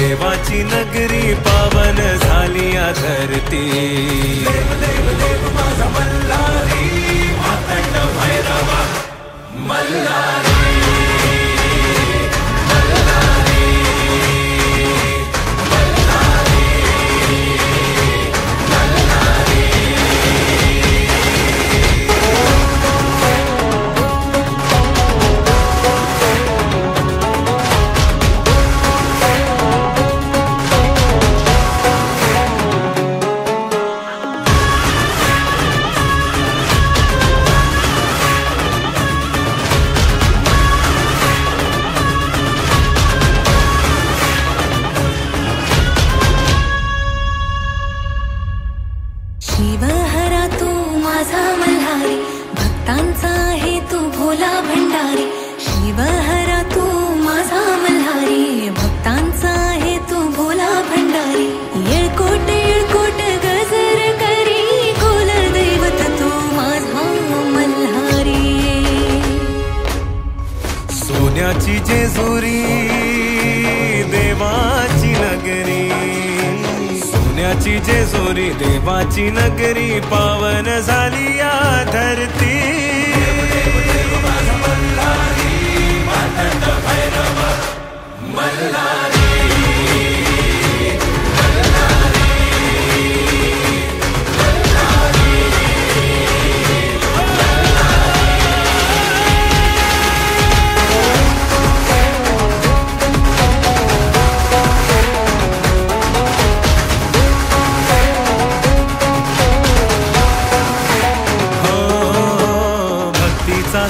देवाची नगरी पावन झाली या धरती। देव देव देव माझा मल्हारी मातंड भैरवा मल्हारी। शिवहरा तू माझा मल्हारी भक्तांचा आहे तू भोला भंडारी। शिवहरा तू माझा मल्हारी भक्तांचा आहे तू भोला भंडारी। येळकोट येळकोट गजर करी कुल दैवत तू माझा मल्हारी। सोन्याची जेजुरी देवाची नगरी। सोन्याची जेजुरी देवाची नगरी पावन झाली या धरती। देव देव माझा मल्हारी मातंड भैरवा मल्हारी।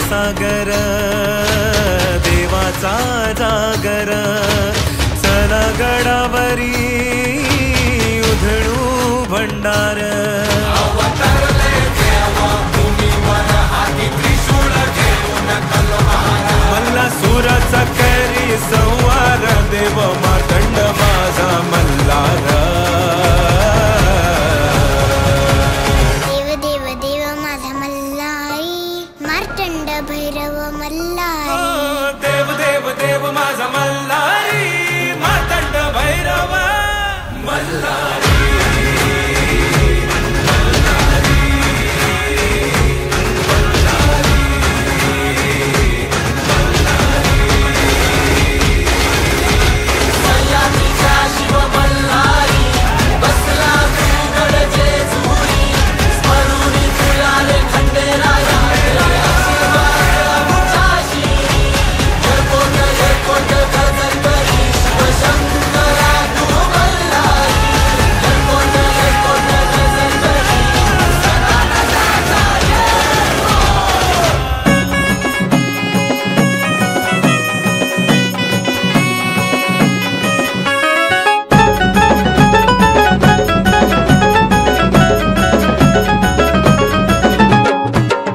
सागर देवाचा जागर चला गडावरी उधळू भंडार। मल्ला सुराचा करी संवार देव मातंड माझा मल्हार। भैरव मल्हारी। देव देव देव माझा मल्हारी मातंड भैरव मल्हारी।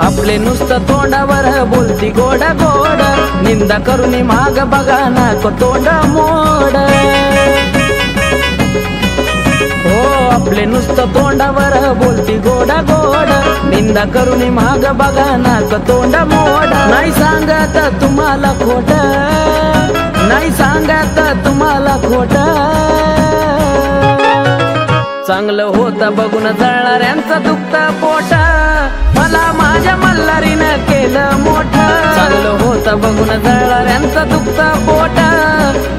आपले नुसतं तोंडावर बोलती गोड गोड निंदा करून माग बघा नाको तोंड मोड। हो आपले नुसतं तोंडावर बोलती गोड गोड निंदा करून माग बघा नाको तोंड मोड। नाही सांगत तुम्हाला खोट नाही सांगत तुम्हाला खोट। चांगलं होतं बघून जळणाऱ्यांचं दुखतं पोट मला माझ्या मल्हारीनं केलं मोठं। चांगलं होतं बघून जळणाऱ्यांचं दुखतं पोट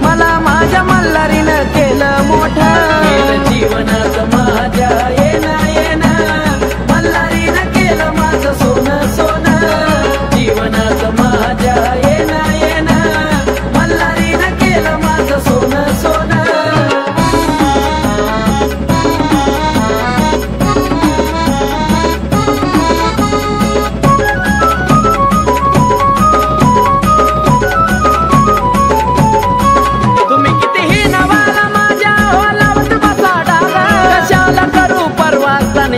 मला माझ्या मल्हारीनं केलं मोठं। केलं जीवनाचं माझ्या येणं येणं मल्हारीनं केलं माझं सोनं सोनं। जीवनाचं माझ्या येणं येणं मल्हारीनं केलं माझं सोनं सोनं।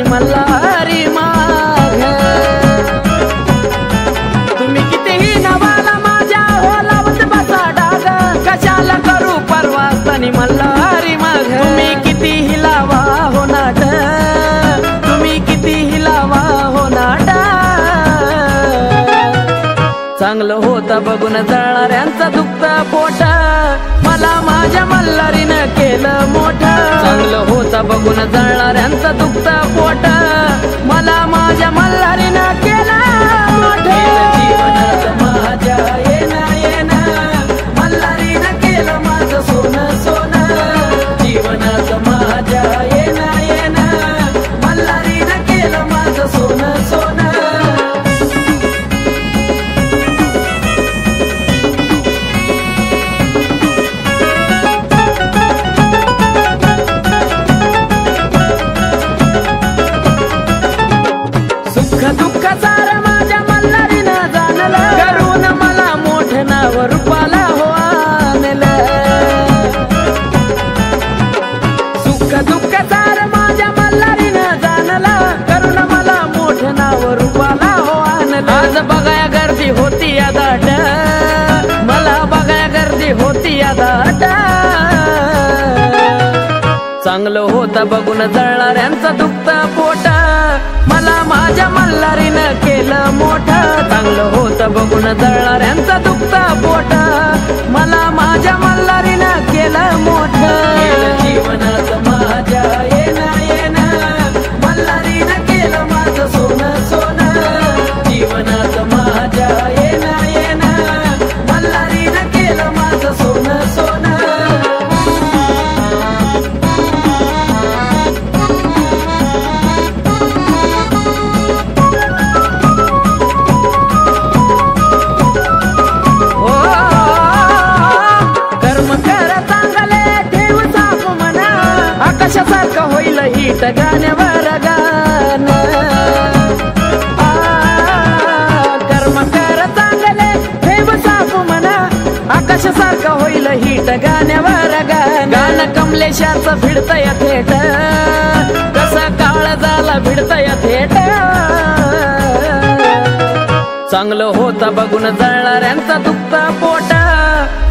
मल्हारी माग तुम्ही कितीही नवाला माझ्या हो लावत बसा डाग कशाला करू परवासनी मल्हारी माग। तुम्ही किती हिलावा हो नाट तुम्ही किती हिलावा हो नाट। चांगलं होतं बघून जळणाऱ्यांचं दुखतं पोट मला मला माझ्या मल्हारीनं केलं मोठं चांगलं होतं बघून जळणाऱ्यांचं दुखतं पोट मला माझ्या मल्हारीनं केलं मोठं जीवनाचं माझ्या येणं येणं मल्हारीनं केलं माझं सोनं सोनं जीवनाचं माझ्या येणं येणं मल्हारीनं केलं माझं सोनं सोनं दुःख सारं माझ्या मल्हारीनं जाणलं करून मला मोठं नाव रूपाला हो आणलं सुख दुःख सारं माझ्या मल्हारीनं जाणलं करून मला मोठं नाव रूपाला हो आणलं आज बघाया गर्दी होती या दाट मला बघाया गर्दी होती या दाट चांगलं होतं बघून जळणाऱ्यांचं दुखतं पोट मला माझ्या मल्हारीनं केलं मोठं चांगलं होतं बघून जळणाऱ्यांचं दुखतं पोट मला माझ्या मल्हारीनं केलं मोठं जीवनाचं माझ्या येणं येणं मल्हारीनं केलं माझं सोनं सोनं जीवनाचं माझ्या येणं येणं मल्हारीनं केलं माझं सोनं सोनं आकाशासारखं होईल हिट गाण्यावर गाणं कर्म कर चांगले ठेव साप म्हणा आकाशासारखं होईल हिट गाण्यावर गाणं कमलेशाचं भिडतय थेट कसं काळ झाला भिडतय थेट चांगलं होतं बघून जळणाऱ्यांचं दुखतं पोट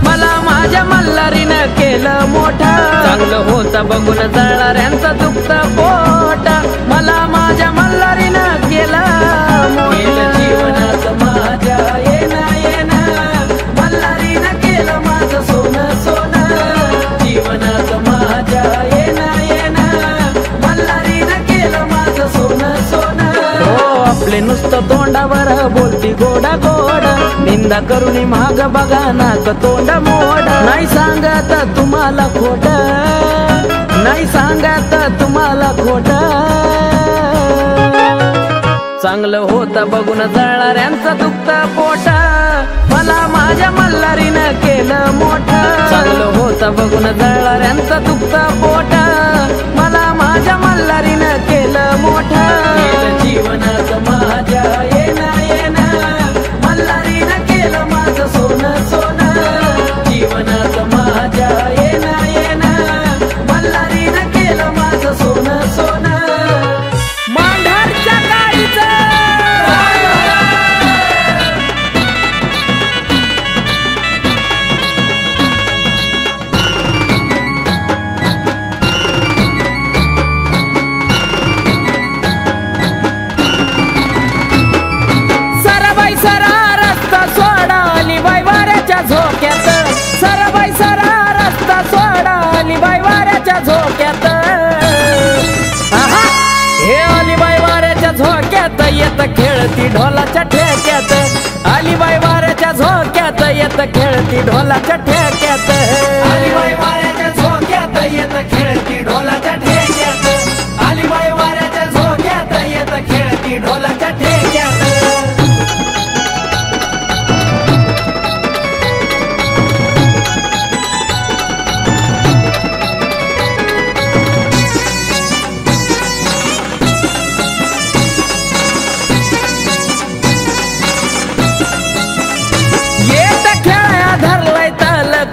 मला माझ्या मल्हारीनं केलं मोठं चांगलं होतं बघून जळणाऱ्यांचं दुखतं पोट मला माझ्या मल्हारीनं केलं मोठं जीवनाचं माझ्या येणं येणं मल्हारीनं केलं माझं सोनं सोनं जीवनाचं माझ्या येणं येणं मल्हारीनं केलं माझं सोनं सोनं हो आपले नुसतं तोंडावर बोलती गोडा गोड निंदा करून माग बघा नाक तोंड मोड नाही सांगत तुम्हाला खोट नाही सांगत तुम्हाला खोट चांगलं होतं बघून जळणाऱ्यांचं दुखतं पोट मला माझ्या मल्हारीनं केलं मोठं चांगलं होतं बघून जळणाऱ्यांचं दुखतं पोट मला माझ्या मल्हारीनं केलं मोठं जीवनाचं माझ्या येणं येणं मल्हारीनं केलं माझं सोनं सोनं जीवनाचं माझ्या येणं येणं मल्हारीनं केलं माझं सोनं सोनं मांढरच्या गाईचं झोक्यात सरबाई सरा रस्ता सोडा अलीबाई वाऱ्याच्या झोक्यात हे अलीबाई वाऱ्याच्या झोक्यात येत खेळती ढोलाच्या ठेक्यात अलीबाई वाऱ्याच्या झोक्यात येत खेळती ढोलाच्या ठेक्यात अलीबाई वाऱ्याच्या झोक्यात येत खेळती ढोलाच्या ठेक्यात अलीबाई वाऱ्याच्या झोक्यात येत खेळती ढोलाच्या ठेक्यात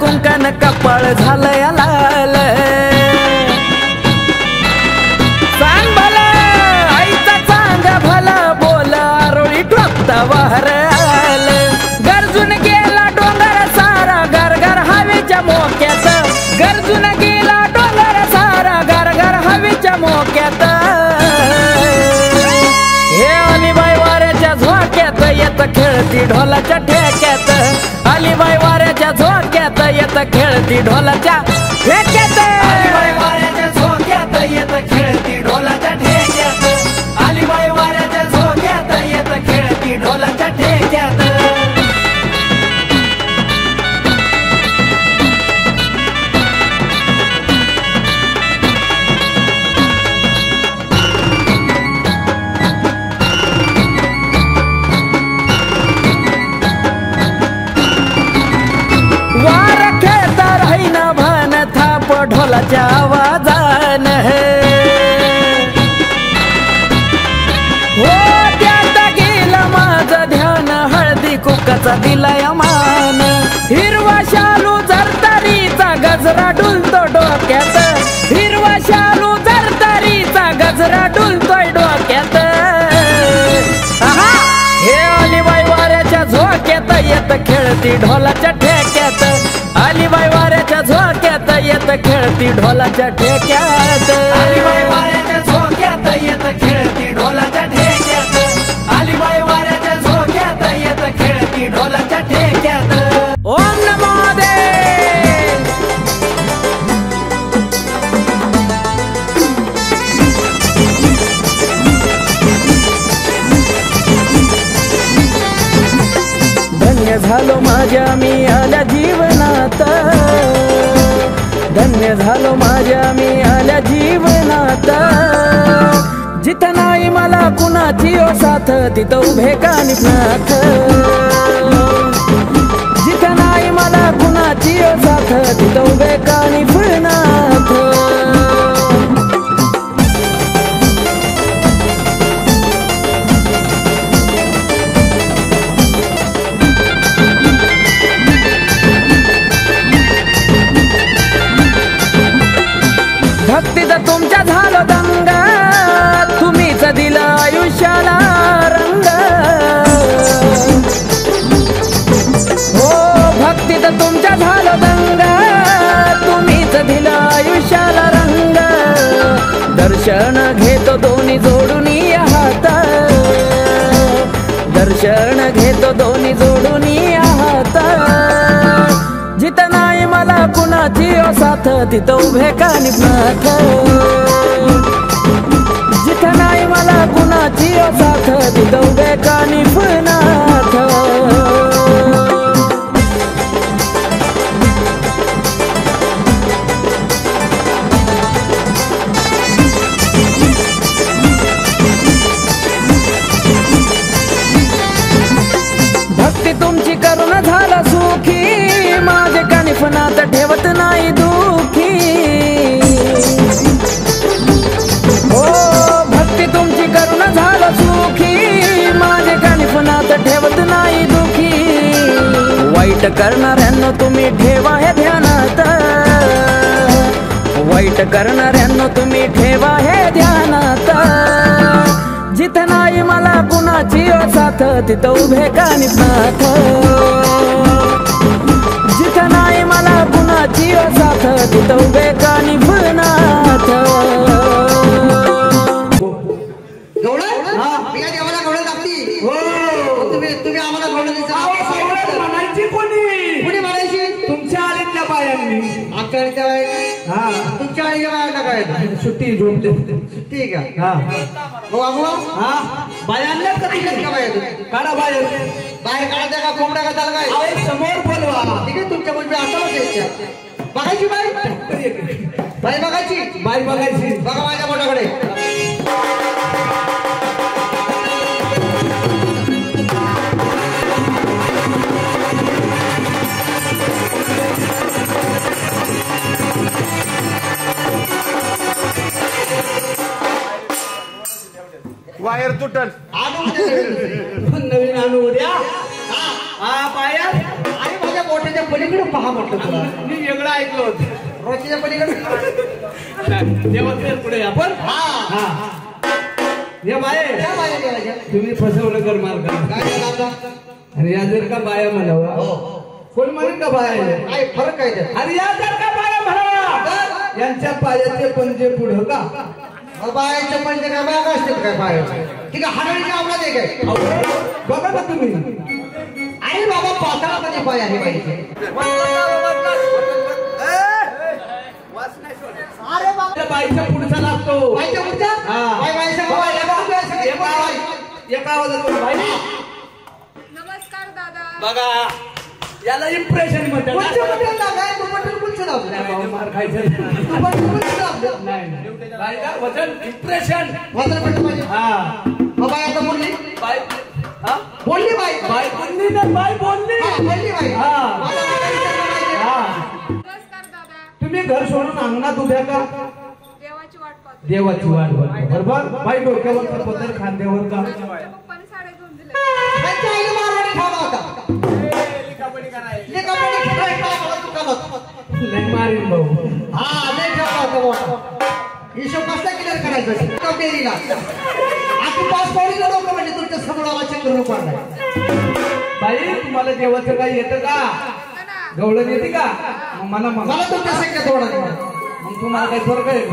कुंकन कपाळ झालंय लाल सांग भला आईचा चांग भला बोल आरोळी ठोकता वाहर आल गरजून गेला डोंगर सारा घर घर हवेच्या मोक्यात गरजून गेला डोंगर सारा घर घर हवेच्या मोक्यात हे अलीबाई वाऱ्याच्या झोक्यात येत खेळती ढोलाच्या ठेक्यात अलीबाई वाऱ्याच्या झोक्यात येत खेळती ढोलाच्या ठेक्यात अलीबाई वाऱ्याच्या झोक्यात येत खेळती ढोलाच्या ठेक्यात अलीबाई वाऱ्याच्या झोक्यात येत खेळती ढोलाच्या ठेक्यात ढोलाच्या आवाजान हो त्यात गेलं माझं ध्यान हळदी कुकाचा दिलाय मान हिरवा शालू जरतारीचा गजरा डुलतो डोक्यात हिरवा शालू जरतारीचा गजरा डुलतोय डोक्यात हे अलीबाई वाऱ्याच्या झोक्यात येत खेळती ढोलाच्या ठेक्यात अलीबाई वाऱ्याच्या झोक्यात येत खेळती ढोलाच्या ठेक्यात अलीबाई वाऱ्याच्या झोक्यात येत खेळती ढोलाच्या ठेक्यात अलीबाई वाऱ्याच्या झोक्यात येत खेळती ढोलाच्या ठेक्यात ओम नमो देव धन्य झालो माझ्या मी आल्या जीवनात धन्य झालो माझ्या मी आल्या जीवनात जिथं नाही मला कुणाची ओ साथ तिथं उभे कानिफनाथ जिथं नाही मला कुणाची ओ साथ तिथं उभे कानिफनाथ भक्तीत तुमच्या झालो दंगा तुम्हीच दिलं आयुष्याला रंग हो भक्तीत तुमच्या झालो दंगा तुम्हीच दिलं आयुष्याला रंग दर्शन घेतो दोन्ही जोडून हात दर्शन घेतो दोन्ही जोडून हात जिथं नाही मला कुणाची ओ साथ तिथं उभे कानिफनाथ जिथं नाही मला कुणाची ओ साथ तिथं उभे कानिफनाथ भक्ती तुमची करुणा झाला सुखी माझे कानिफनाथ ठेवत नाही दुखी हो भक्ती तुमची करुणा झाला सुखी माझे कानिफनाथ ठेवत नाही दुखी वाईट करणाऱ्यांना तुम्ही ठेवा हे ध्यानात वाईट करणाऱ्यांना तुम्ही ठेवा हे ध्यानात जिथं नाही मला कुणाची ओ साथ तिथं उभे कानिफनाथ जिथं नाही मला कुणाची ओ साथ तिथं उभे कानिफनाथ तुम्ही आम्हाला म्हणायची कोणी म्हणायची तुमच्या आलीतल्या बायांनी आमच्या तुमच्या आलीच्या बायांना काय सुट्टी झोपले ठीक आहे बायांना काढा बाहेर बाहेर काढा का कोंबड्या का त्याला काय समोर बोलवा ठीक आहे तुमच्या मुली असाच बघायची बाई बघायची बघा माझ्या मोठ्याकडे वायर तुटल नवीन आणू उद्या पाया आणि माझ्या मोठ्याच्या पलीकडे पहा म्हटलं तुला मी वेगळं ऐकलं होतं रोजच्या पलीकडे पुढे आपण या बाया तुम्ही फसवलं कर मार्ग आणि या जर का बाया म्हणावा कोण म्हणेल का बाया काय फरक काय अरे या जर का बाया म्हणावा यांच्या पायाचे पंजे पुढं का बायाचे पंजे काय बाया असतील काय पाय ठीक आहे हाडळीच्या आवडा दे काय बघा ना तुम्ही अरे बाबा पाताळामध्ये पाय आहे बाईचे अरे बाप त्या बाईच्या पुढचा लागतो. बाईच्या पुढचा हा. बाई बाईच्या बाई एका आवाजात बोल बाई. नमस्कार दादा. बघा याला इम्प्रेशन म्हणतात ना. काय तू पटल पुढचं दाब नाही बाबा, मार खायचं तू पटल पुढचं दाब नाही. बाई का वजन इम्प्रेशन. वजन पटल पाहिजे हा बाई आता बोलली बाई. हा बोलली बाई बाई बोलली ना बाई बोलली. हा, बोलली बाई हा. मला काय विचारलं पाहिजे? हा नमस्कार दादा. तुम्ही घर सोडून अंगणात उभ्या का? देवाची वाट पाहतो. देवाची वाट बघतो. बरोबर बाई डोक्यावर पदर खांद्यावर का? पप्पाने साड्या घेऊन दिल्या. त्यांच्या आईने मारवाडी ठेवला होता लिकापडी खेळायला टाकला दुकानात. लय मारीन भाऊ. हा लय ठेवला होता मोठा. हिशोब कसा क्लिअर करायचा डेअरीला. आता पास पावडीला लोक म्हणजे तुमच्या समोराला चक्र पडलाय. बाई तुम्हाला देवाचं काही येतं का? येतं ना. गवळण येते का? मग मला मग मला तुमच्या संख्या थोडा मग तुम्हाला काही फरक आहे का?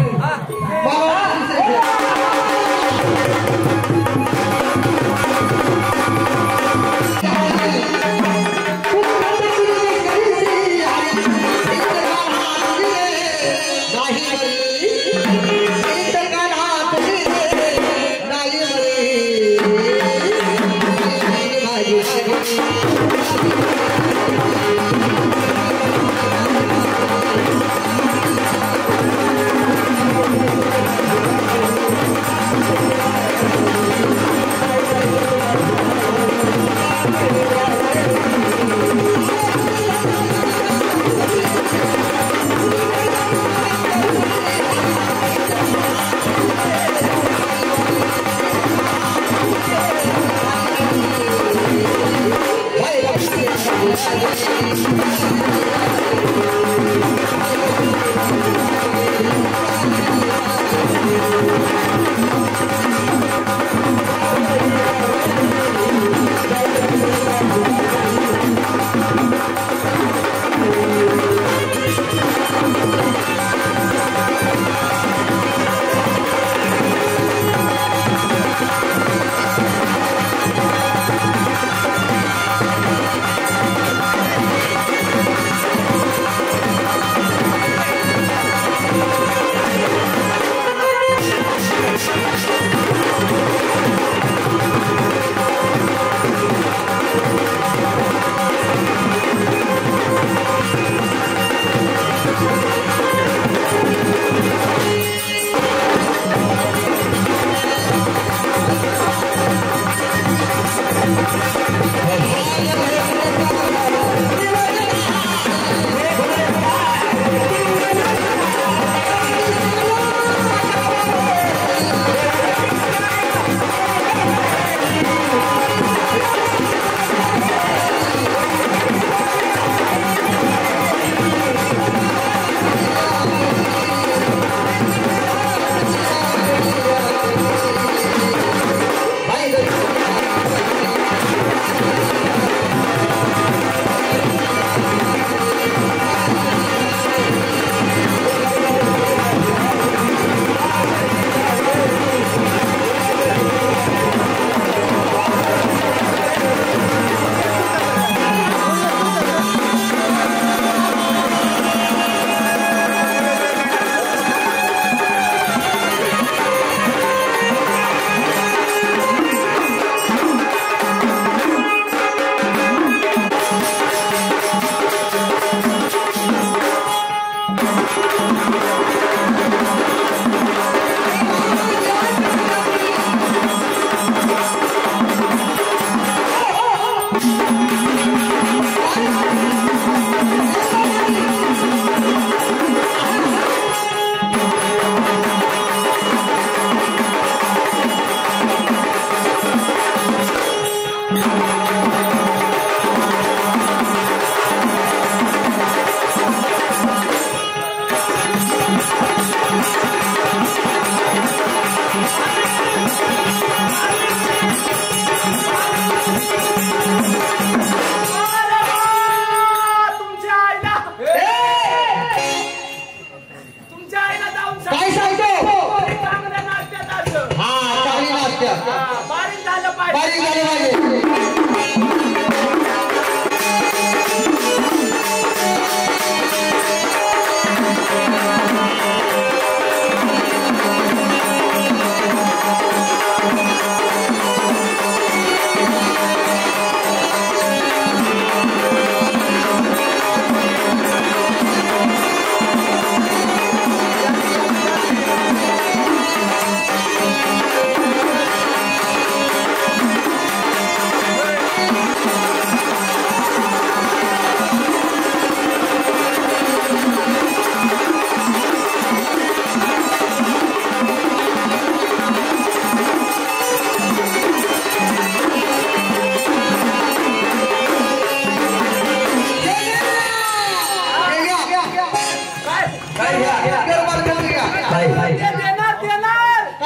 पाहिजे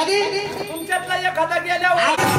कधी तुमच्यातला एखादा गेल्यावर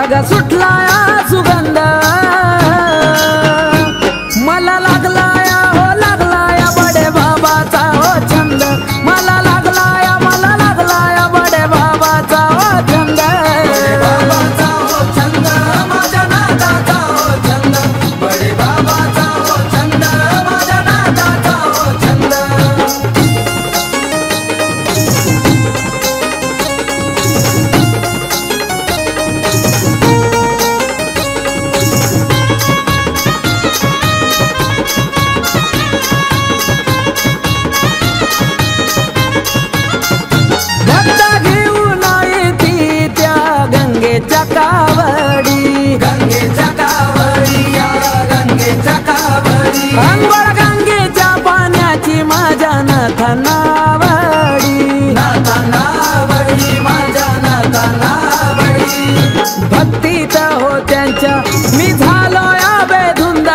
बघा सुटलाया सुगंध मला लागलाया हो लागलाया बडे बाबाचा हो छंद मला लागलाया बडे बाबाचा हो छंद बाबाचा हो छंद माझ्या नादाचा हो छंद बडे बाबाचा हो छंद माझ्या नादाचा हो छंद भक्ता घेऊन येती त्या गंगेच्या कावडी गंगेच्या कावडी या गंगेच्या कावडी अंघोळ गंगेच्या पाण्याची माझ्या नाथानावडी नाथानावडी माझ्या नाथानावडी भक्तीत हो त्यांच्या मी झालो या बेधुंद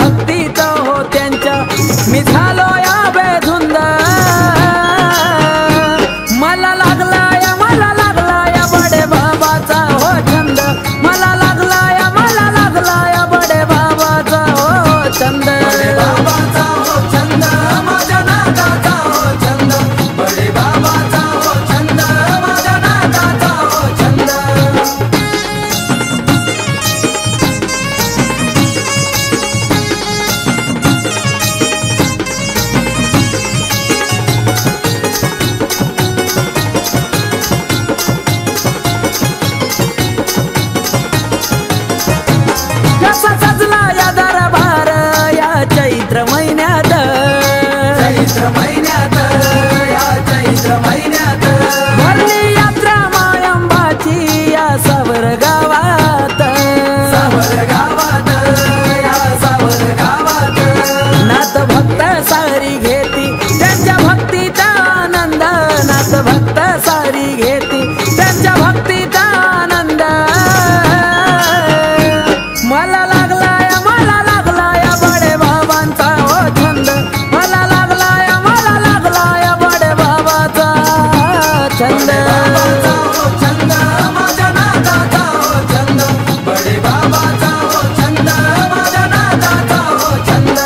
भक्तीत हो त्यांच्या मी झालो या बेधुंद मला लागलाया बडे बाबाचा हो छंद मला लागलाया बडे बाबाचा हो छंद बाबाचा हो छंद माझ्या नादाचा हो छंद बडे बाबाचा हो छंद माझ्या नादाचा हो छंद कसा सजला या दरबार या चैत्र महिन्यात चैत्र महिन्यात या चैत्र महिन्यात भरली यात्रा मायंबाची या सावर गावात सावर गावात या सावर गावात नाथ भक्त सारी घेती त्यांच्या भक्तीचा आनंद नाथ भक्त सारी घेती त्यांच्या भक्तीचा आनंद मला लागलाया बडे बाबांचा हो छंद मला लागलाया बडे बाबाचा छंद बाबाचा हो छंद माझ्या नादाचा हो छंद बडे बाबाचा हो छंद माझ्या नादाचा हो छंद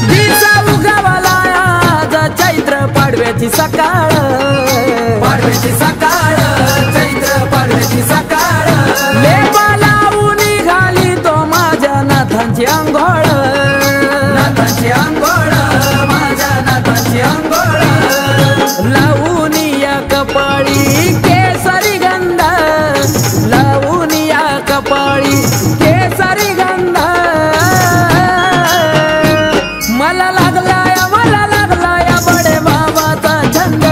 दिसा उगवला आज चैत्र पाडव्याची सकाळ पाडव्याची सकाळ चैत्र पाडव्याची सकाळ लेपा लावून निघाली तो माझ्या नाथांची अंघोळ नाथाची अंघोळ माझ्या नाथाची अंघोळ लावून या कपाळी केसरी गंध लावून या कपाळी केसरी गंध मला लागलाया बडे बाबाचा छंद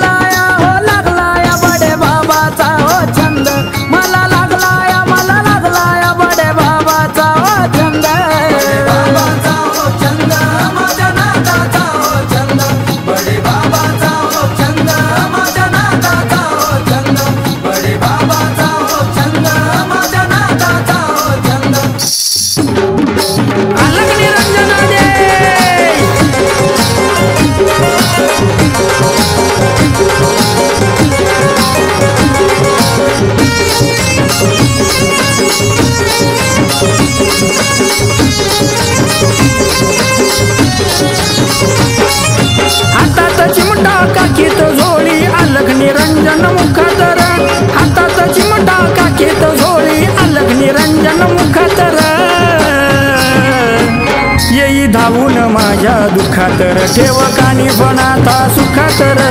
लागलाया हो लागलाया बडे बाबाचा हो छंद मला लागलाया बडे बाबाचा हो छंद बाबाचा हो छंद माझ्या नादाचा हो छंद बडे बाबाचा हो छंद माझ्या नादाचा हो छंद बडे बाबाचा हो छंद माझ्या नादाचा हो छंद अलग निरंजन दे हातात चिमटा काकीत झोळी अलग निरंजन मुखातर हातात चिमटा काकीत झोळी अलग निरंजन मुखातर येई धावून माझ्या दुःखातर ठेव कानी पण आता सुखातर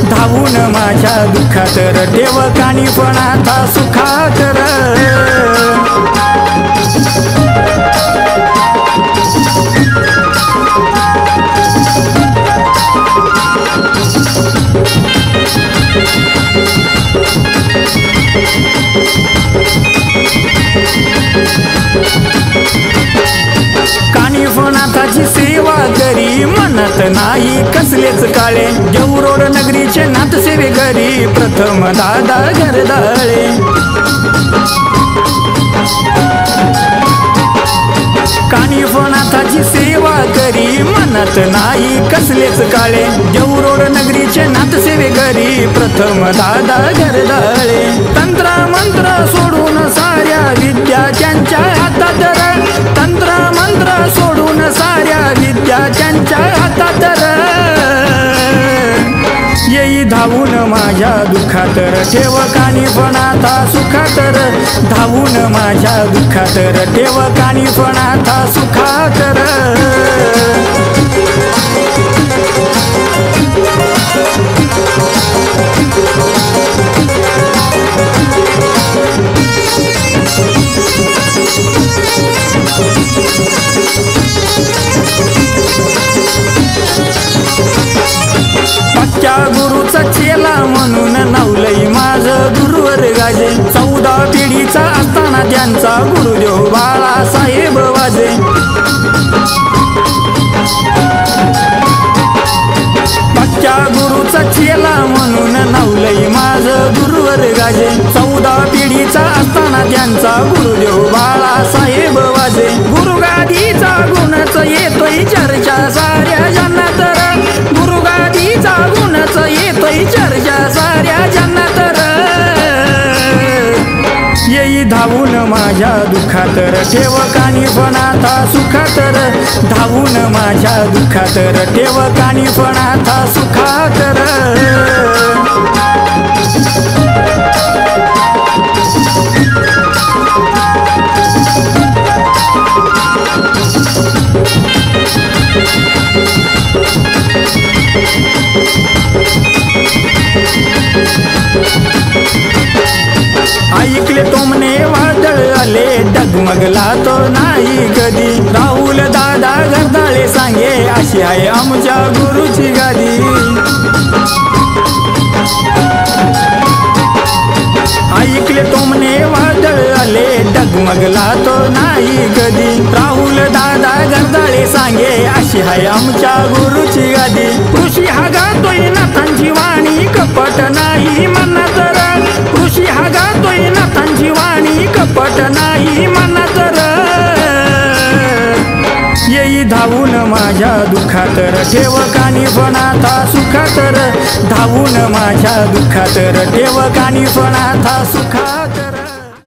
धावून माझ्या दुःखातर ठेव कानी पण आता सुखातर कानिफनाथाची सेवा करी म्हणत नाही कसलेच काळे देऊरोड नगरीचे नाथसेवे घरी प्रथम दादा घरदाळे कानिफनाथाची सेवा करी म्हणत नाही कसलेच काळे देऊरोड नगरीचे नाथसेवे घरी प्रथम दादा घरदाळे तंत्र मंत्र सोडून साऱ्या विद्या त्यांच्या हातात तंत्र मंत्र सोडून साऱ्या विद्या त्यांच्या हातात येई धावून माझ्या दुःखातर ठेव कानी पण आता सुखातर धावून माझ्या दुःखातर ठेव कानी पण आता सुखातर पक्क्या गुरुचा चेला म्हणून नवलई माझं गुरुवर गाजे 14 पिढीचा असताना त्यांचा गुरुदेव बाळासाहेब वाजे पक्क्या गुरुचा चेला म्हणून नवलई माझं गुरुवर गाजे 14 पिढीचा असताना त्यांचा गुरुदेव बाळासाहेब वाजे गुरुगादीचा गुणच येतोय चर्चा साऱ्या जन्नात गुरुगादीचा गुणच येतोय चर्चा साऱ्या जन्नात येई धावून माझ्या दुःखातर ठेव कानी पण आता सुखातर धावून माझ्या दुःखातर ठेव कानी पण आता सुखातर ऐकले तुमने वादळ आले डगमगला तो नाही कधी राहुल दादा घरदाळे सांगे अशी आहे आमच्या गुरुची गादी ऐकले तुमने वादळ आले डगमगला तो नाही कधी राहुल दादा घरदाळे सांगे अशी आहे आमच्या गुरुची गादी ऋषी हा गातोय नाथांची वाणी कपट नाही म्हणत ऋषी हा गातोय नाथांची वाणी कपट नाही म्हणत येई धावून माझ्या दुःखातर ठेव कानी पण आता सुखातर धावून माझ्या दुःखातर ठेव कानी पण आता सुखातर